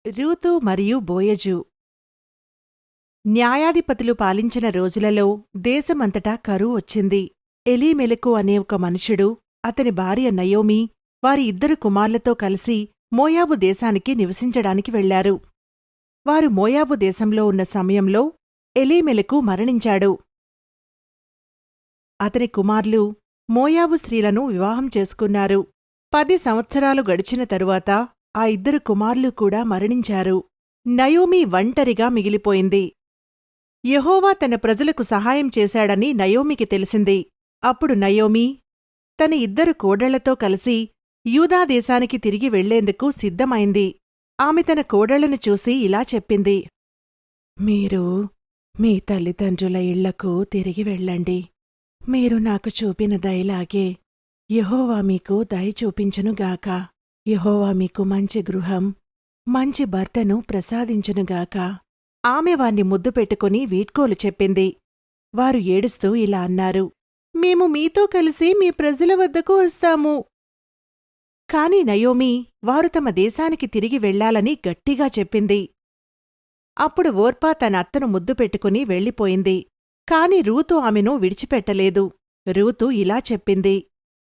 Ruth మరియు బోయజు. న్యాయాధిపతులు పాలించిన రోజులలో దేశమంతటా కరువు వచ్చింది. ఎలీమెలెకు అనే ఒక మనుషుడు, అతని భార్య నయోమి, వారి 2 కుమార్లెతో కలిసి మోయాబు దేశానికి నివసించడానికి వెళ్లారు. వారు మోయాబు దేశంలో ఉన్న సమయంలో ఎలీమెలెకు మరణించాడు. అతని కుమార్లు మోయాబు స్త్రీలను వివాహం చేసుకున్నారు. 10 సంవత్సరాలు గడిచిన తరువాత ఆ 2 కుమార్లు కూడా మరణించారు. నయోమి ఒంటరిగా మిగిలిపోయింది. యెహోవా తన ప్రజలకు సహాయం చేశాడని నయోమికి తెలిసింది. అప్పుడు నయోమి తన 2 కోడళ్లతో కలిసి యూదా దేశానికి తిరిగి వెళ్లేందుకు సిద్ధమైంది. ఆమె తన కోడళ్లను చూసి ఇలా చెప్పింది: మీరు మీ తల్లిదండ్రుల ఇళ్లకు తిరిగి వెళ్ళండి. మీరు నాకు చూపిన దయలాగే యెహోవా మీకు దయ చూపించునుగాక. యెహోవా మీకు మంచి గృహం, మంచి భర్తను ప్రసాదించునుగాక. ఆమె వాణ్ణి ముద్దు పెట్టుకుని వీడ్కోలు చెప్పింది. వారు ఏడుస్తూ ఇలా అన్నారు: మేము మీతో కలిసి మీ ప్రజల వద్దకు వస్తాము. కాని నయోమి వారు తమ దేశానికి తిరిగి వెళ్లాలని గట్టిగా చెప్పింది. అప్పుడు ఓర్పా తన అత్తను ముద్దు పెట్టుకుని వెళ్ళిపోయింది. కాని రూతు ఆమెను విడిచిపెట్టలేదు. రూతు ఇలా చెప్పింది: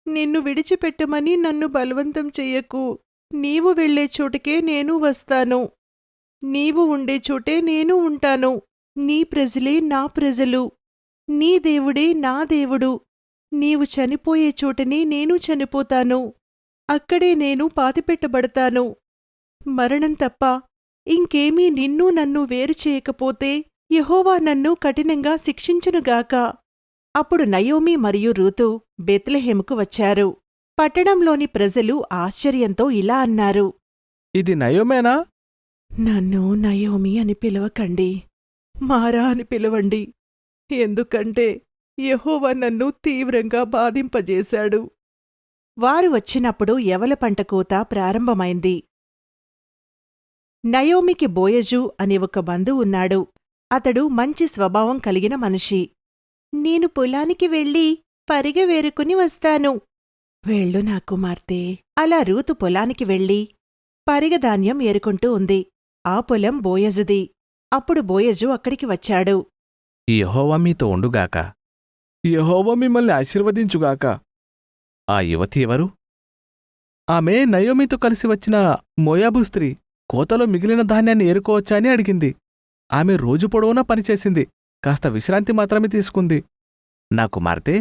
నిన్ను విడిచిపెట్టమని నన్ను బలవంతం చెయ్యకు. నీవు వెళ్లే చోటుకే నేను వస్తాను. నీవు ఉండే చోటే నేను ఉంటాను. నీ ప్రజలే నా ప్రజలు. నీ దేవుడే నా దేవుడు. నీవు చనిపోయే చోటనే నేను చనిపోతాను. అక్కడే నేను పాతిపెట్టబడతాను. మరణం తప్ప ఇంకేమీ నిన్నూ నన్ను వేరు చేయకపోతే యెహోవా నన్ను కఠినంగా శిక్షించునుగాక. అప్పుడు నయోమి మరియు రూతు బెత్లెహేముకు వచ్చారు. పట్టణంలోని ప్రజలు ఆశ్చర్యంతో ఇలా అన్నారు: ఇది నయోమేనా? నన్ను నయోమి అని పిలవకండి, మారా అని పిలవండి. ఎందుకంటే యెహోవా నన్ను తీవ్రంగా బాధింపజేశాడు. వారు వచ్చినప్పుడు యవల పంట కోత ప్రారంభమైంది. నయోమికి బోయజు అనే ఒక బంధువు ఉన్నాడు. అతడు మంచి స్వభావం కలిగిన మనిషి. నేను పొలానికి వెళ్ళి పరిగె వేరుకుని వస్తాను. వెళ్ళు నా కుమార్తె. అలా రూతు పొలానికి వెళ్ళి పరిగధాన్యం ఏరుకుంటూ ఉంది. ఆ పొలం బోయజుది. అప్పుడు బోయజు అక్కడికి వచ్చాడు. యెహోవా మీతో ఉండుగాక. యెహోవా మిమ్మల్ని ఆశీర్వదించుగాక. ఆ యువతి ఎవరు? ఆమె నయోమితో కలిసి వచ్చిన మోయాబు స్త్రీ. కోతలో మిగిలిన ధాన్యాన్ని ఏరుకోవచ్చా అని అడిగింది. ఆమె రోజు పొడవునా పనిచేసింది, కాస్త విశ్రాంతి మాత్రమే తీసుకుంది. నా కుమార్తె,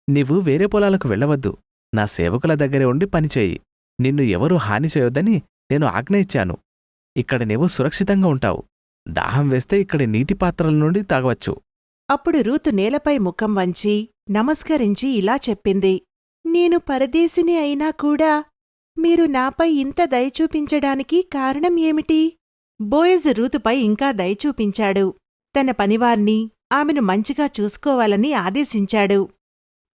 నీవు వేరే పొలాలకు వెళ్ళవద్దు. నా సేవకుల దగ్గరే ఉండి పనిచేయి. నిన్ను ఎవరూ హాని చేయొద్దని నేను ఆజ్ఞ ఇచ్చాను. ఇక్కడ నీవు సురక్షితంగా ఉంటావు. దాహం వేస్తే ఇక్కడి నీటి పాత్రల నుండి తాగవచ్చు. అప్పుడు రూతు నేలపై ముఖం వంచి నమస్కరించి ఇలా చెప్పింది: నేను పరదేశిని అయినా కూడా మీరు నాపై ఇంత దయచూపించడానికి కారణం ఏమిటి? బోయజు రూతుపై ఇంకా దయచూపించాడు. తన పనివార్ని ఆమెను మంచిగా చూసుకోవాలని ఆదేశించాడు.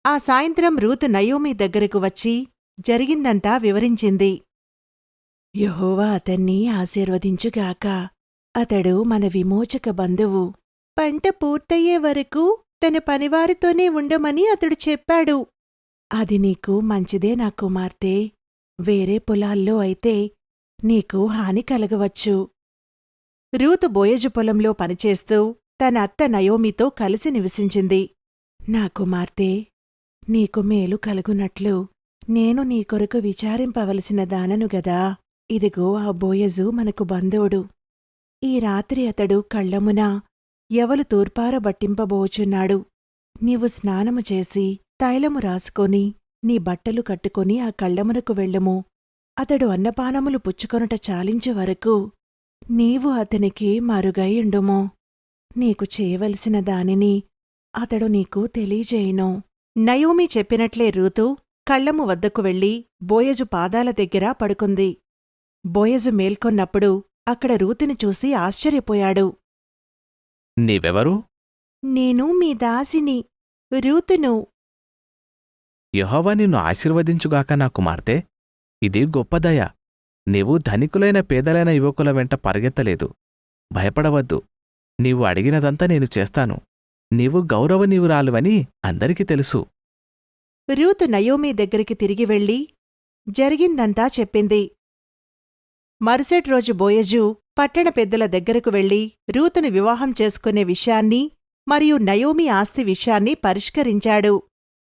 ఆ సాయంత్రం రూతు నయోమి దగ్గరకు వచ్చి జరిగిందంతా వివరించింది. యెహోవా అతన్ని ఆశీర్వదించుగాక. అతడు మన విమోచక బంధువు. పంట పూర్తయ్యే వరకు తన పనివారితోనే ఉండమని అతడు చెప్పాడు. అది నీకు మంచిదే నా కుమార్తె. వేరే పొలాల్లో అయితే నీకు హాని కలగవచ్చు. రూతు బోయజు పొలంలో పనిచేస్తూ తన అత్త నయోమితో కలిసి నివసించింది. నా కుమార్తె, నీకు మేలు కలుగునట్లు నేను నీ కొరకు విచారింపవలసిన దానను గదా. ఇదిగో ఆ బోయజు మనకు బంధువుడు. ఈ రాత్రి అతడు కళ్లమున యవలు తూర్పారబట్టింపబోచున్నాడు. నీవు స్నానము చేసి తైలము రాసుకొని నీ బట్టలు కట్టుకొని ఆ కళ్లమునకు వెళ్ళుము. అతడు అన్నపానములు పుచ్చుకొనుట చాలించే వరకు నీవు అతనికి మరుగైయుండుము. నీకు చేయవలసిన దానిని అతడు నీకు తెలియజేయును. నయోమి చెప్పినట్లే రూతు కళ్లము వద్దకు వెళ్లి బోయజు పాదాల దగ్గర పడుకుంది. బోయజు మేల్కొన్నప్పుడు అక్కడ రూతుని చూసి ఆశ్చర్యపోయాడు. నీవెవరు? నేను మీ దాసిని, రూతును. యెహోవా నిన్ను ఆశీర్వదించుగాక నా కుమార్తె. ఇది గొప్ప దయ. నీవు ధనికులైన పేదలైన యువకుల వెంట పరిగెత్తలేదు. భయపడవద్దు. నీవు అడిగినదంతా నేను చేస్తాను. నీవు గౌరవనీయురాలువని అందరికీ తెలుసు. రూతు నయోమి దగ్గరికి తిరిగి వెళ్లి జరిగిందంతా చెప్పింది. మరుసటి రోజు బోయజు పట్టణ పెద్దల దగ్గరకు వెళ్లి రూతును వివాహం చేసుకునే విషయాన్ని మరియు నయోమి ఆస్తి విషయాన్ని పరిష్కరించాడు.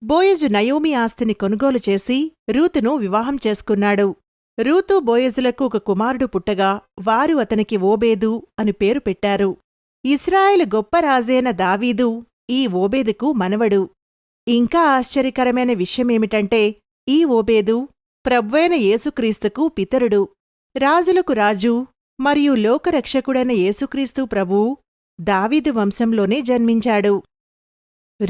బోయజు నయోమి ఆస్తిని కొనుగోలు చేసి రూతును వివాహం చేసుకున్నాడు. రూతు బోయజులకు ఒక కుమారుడు పుట్టగా వారు అతనికి ఓబేదు అని పేరు పెట్టారు. ఇశ్రాయేలు గొప్ప రాజైన దావీదు ఈ ఓబేదుకు మనవడు. ఇంకా ఆశ్చర్యకరమైన విషయమేమిటంటే ఈ ఓబేదు ప్రభువైన యేసుక్రీస్తుకు పితరుడు. రాజులకు రాజు మరియు లోకరక్షకుడైన యేసుక్రీస్తు ప్రభువు దావీదు వంశంలోనే జన్మించాడు.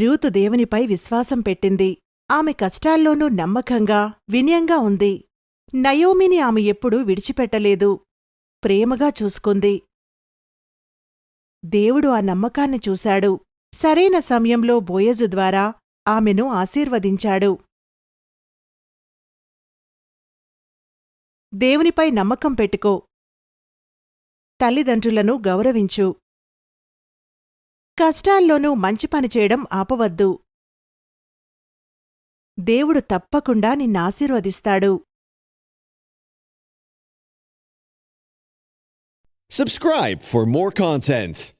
రూతు దేవునిపై విశ్వాసం పెట్టింది. ఆమె కష్టాల్లోనూ నమ్మకంగా, వినయంగా ఉంది. నయోమిని ఆమె ఎప్పుడూ విడిచిపెట్టలేదు. ప్రేమగా చూసుకుంది. దేవుడు ఆ నమ్మకాన్ని చూశాడు. సరైన సమయంలో బోయజు ద్వారా ఆమెను ఆశీర్వదించాడు. దేవునిపై నమ్మకం పెట్టుకో. తల్లిదండ్రులను గౌరవించు. కష్టాల్లోనూ మంచి పని చేయడం ఆపవద్దు. దేవుడు తప్పకుండా నిన్నాశీర్వదిస్తాడు. Subscribe for more content.